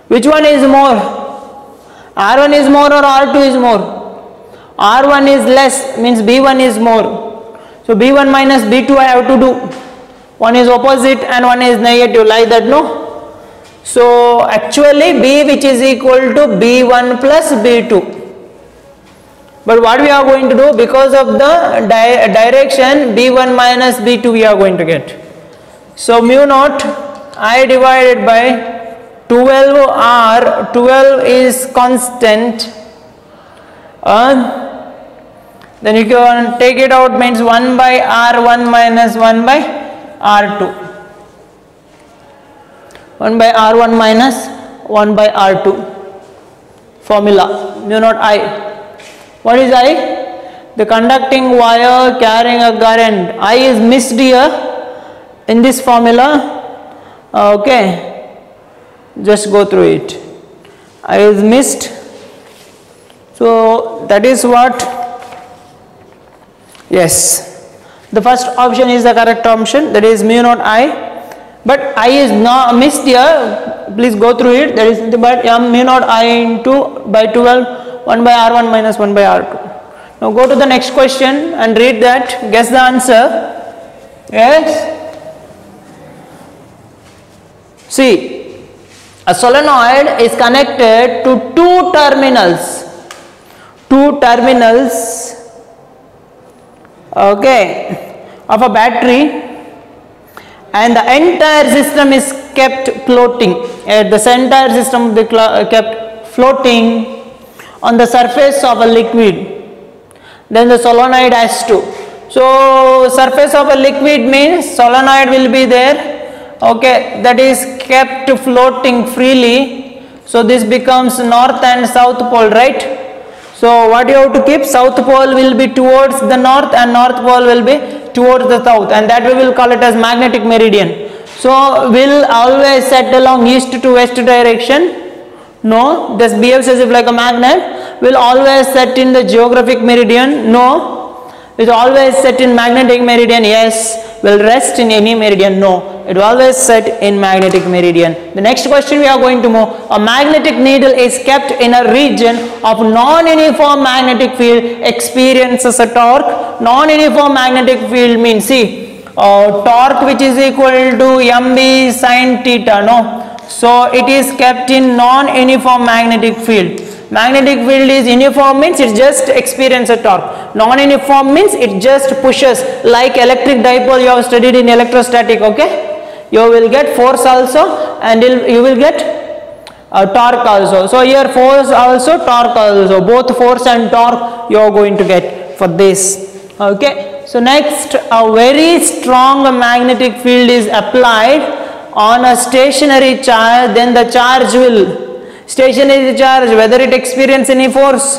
Which one is more? R1 is more or R2 is more? R1 is less means B1 is more. So B1 minus B2 I have to do. One is opposite and one is negative, like that, no? So actually B which is equal to B1 plus B2. But what we are going to do, because of the direction B1 minus B2 we are going to get. So mu naught I divided by 12R, 12 is constant, then you can take it out, means 1 by R1 minus 1 by R2. 1 by R1 minus 1 by R2. Formula mu naught I. What is I? The conducting wire carrying a current. I is missed here in this formula. Okay, just go through it. I is missed. So that is what. Yes, the first option is the correct option. That is mu naught I. But I is not missed here. Please go through it. That is nothing but mu naught I into by 12. 1 by R1 minus 1 by R2. Now go to the next question and read that. Guess the answer. Yes. See, a solenoid is connected to two terminals. Okay, of a battery, and the entire system is kept floating. The entire system kept floating on the surface of a liquid. Then the solenoid has to. So surface of a liquid means solenoid will be there. Okay, that is kept floating freely. So this becomes north and south pole, right? So what you have to keep, south pole will be towards the north and north pole will be towards the south, and that we will call it as magnetic meridian. So will always set along east to west direction. No, this behaves as if like a magnet. Will always set in the geographic meridian. No, it always set in magnetic meridian. Yes. Will rest in any meridian. No, it will always set in magnetic meridian. The next question we are going to move. A magnetic needle is kept in a region of non-uniform magnetic field, experiences a torque. Non-uniform magnetic field means, see, torque which is equal to mb sin theta. No. So it is kept in non-uniform magnetic field. Magnetic field is uniform means it just experience a torque. Non-uniform means it just pushes, like electric dipole you have studied in electrostatic. Okay, you will get force also and you will get torque also. So here force also, torque also, both force and torque you are going to get for this. Okay, so next, a very strong magnetic field is applied on a stationary charge. Then the charge will, stationary charge, whether it experience any force,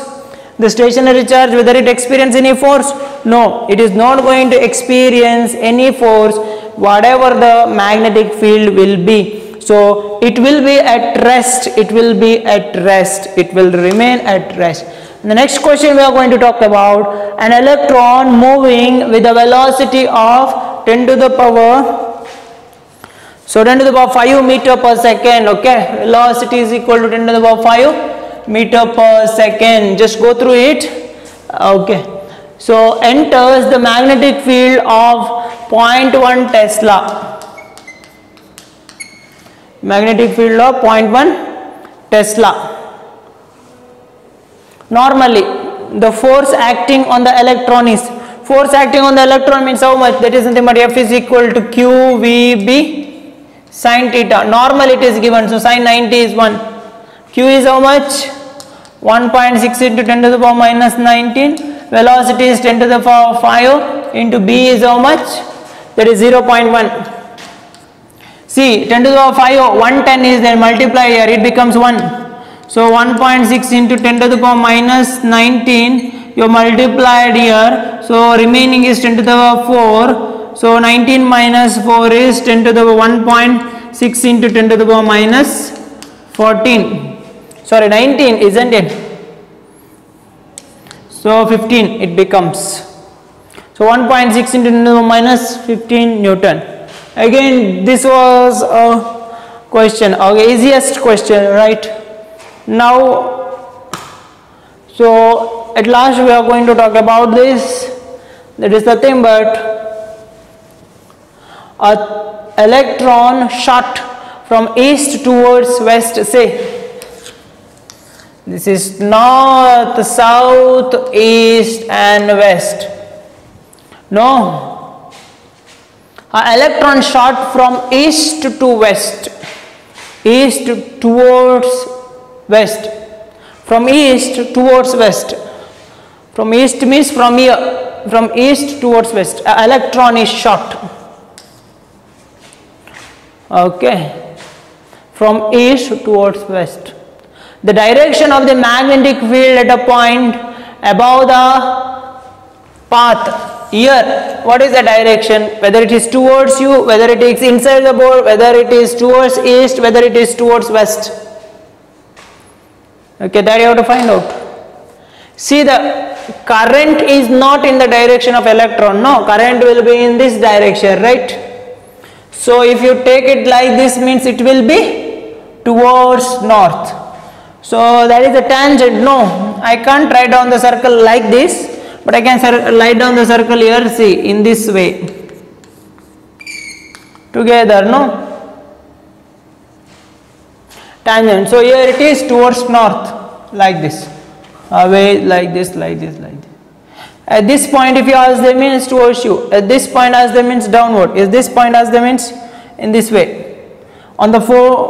the stationary charge, whether it experience any force, no, it is not going to experience any force whatever the magnetic field will be. So it will be at rest, it will be at rest, it will remain at rest. The next question we are going to talk about, an electron moving with a velocity of 10 to the power, so 10 to the power 5 meter per second. Okay, velocity is equal to 10 to the power 5 meter per second. Just go through it. Okay, so enters the magnetic field of 0.1 Tesla. Magnetic field of 0.1 Tesla. Normally the force acting on the electron is, force acting on the electron means how much? That is nothing but F is equal to QVB sin theta. Normal it is given, so sin 90 is 1. Q is how much? 1.6 into 10 to the power minus 19. Velocity is 10 to the power 5 into B is how much? That is 0.1. See, 10 to the power 5, 110 is there, multiply here, it becomes 1. So 1.6 into 10 to the power minus 19, you multiplied here, so remaining is 10 to the power 4. So 19 minus 4 is 10 to the power 1.6 into 10 to the power minus 14. Sorry, 19, isn't it? So 15 it becomes. So 1.6 into 10 to the power minus 15 Newton. Again, this was a question, okay, easiest question, right? Now, so at last we are going to talk about this. That is nothing but a electron shot from east towards west, say. This is north, south, east and west. No. An electron shot from east to west. East towards west. From east towards west. From east means from here. From east towards west. An electron is shot. Okay. From east towards west. The direction of the magnetic field at a point above the path. Here, what is the direction? Whether it is towards you, whether it is inside the board, whether it is towards east, whether it is towards west. Okay, that you have to find out. See, the current is not in the direction of electron. No, current will be in this direction, right? So, if you take it like this, means it will be towards north. So, that is a tangent. No, I can't write down the circle like this, but I can write down the circle here, see, in this way. Together, no? Tangent. So, here it is towards north, like this. Away, like this, like this, like this. At this point, if you ask them, means towards you. At this point, ask them means downward. Is this point ask them means in this way. On the force.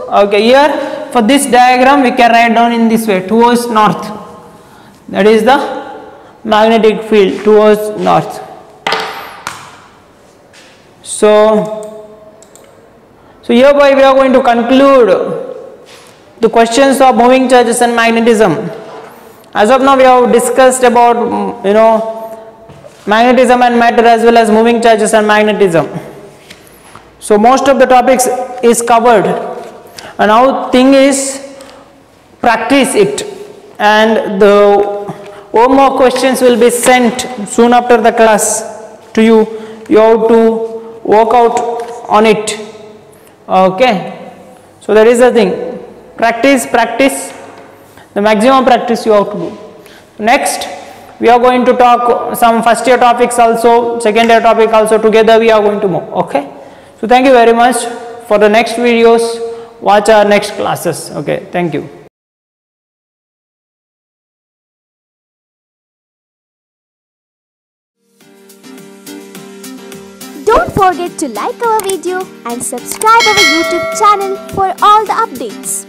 Okay, here for this diagram we can write down in this way, towards north. That is the magnetic field towards north. So hereby we are going to conclude the questions of moving charges and magnetism. As of now we have discussed about magnetism and matter as well as moving charges and magnetism. So most of the topics is covered, and now thing is practice it, and the homework questions will be sent soon after the class to you. You have to work out on it. Okay, so that is the thing. Practice, the maximum practice you have to do. Next we are going to talk some first year topics also, second year topic also, together we are going to move. Okay, so thank you very much. For the next videos, watch our next classes. Okay, thank you. Don't forget to like our video and subscribe our YouTube channel for all the updates.